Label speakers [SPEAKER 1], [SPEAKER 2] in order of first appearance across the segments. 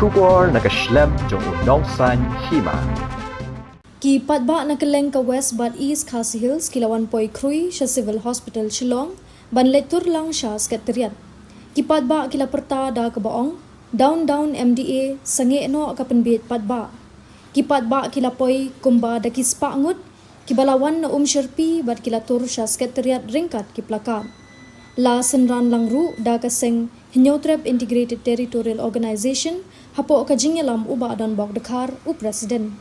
[SPEAKER 1] Shubor nakaslem jong unongsan Hima.
[SPEAKER 2] Ki Paidbah nakaleng ka West Bad East Khasi Hills kilawan poi Khrui sa Civil Hospital Shillong ban letur lang siya Secretariat. Ki Paidbah kila perta da kabaong down MDA sange no ka penbit Paidbah. Ki Paidbah kila poi kumba da kispa angut ki balawan na sherpi bat kila tur siya Secretariat ringkat ki plakat. La senran lang ru da kaseng Hinyotrep Integrated Territorial Organization hapo ka jingelam uba dan bok dekar u presiden.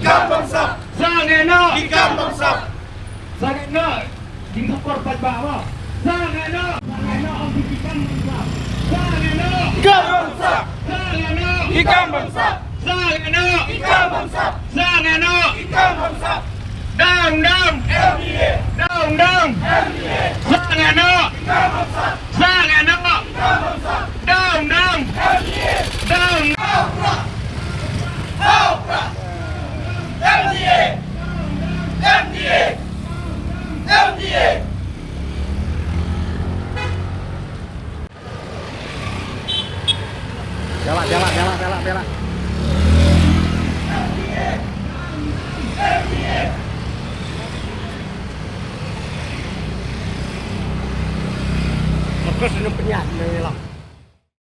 [SPEAKER 3] Ikan bangsa, sanena. Ikan bangsa, sanena. Singapura Paidbah apa? Sanena, sanena orang ikan bangsa. Sanena, ikan bangsa. Sanena, ikan bangsa. Sanena, ikan bangsa. Sanena, ikan bangsa. Down, MDA. Down, MDA. Sanena, ikan bangsa. Sanena, ikan bangsa. Down, MDA. Down. MDA! MDA! MDA!
[SPEAKER 1] Jalan.
[SPEAKER 3] MDA! MDA!
[SPEAKER 4] Lepas ini penyat ni lah.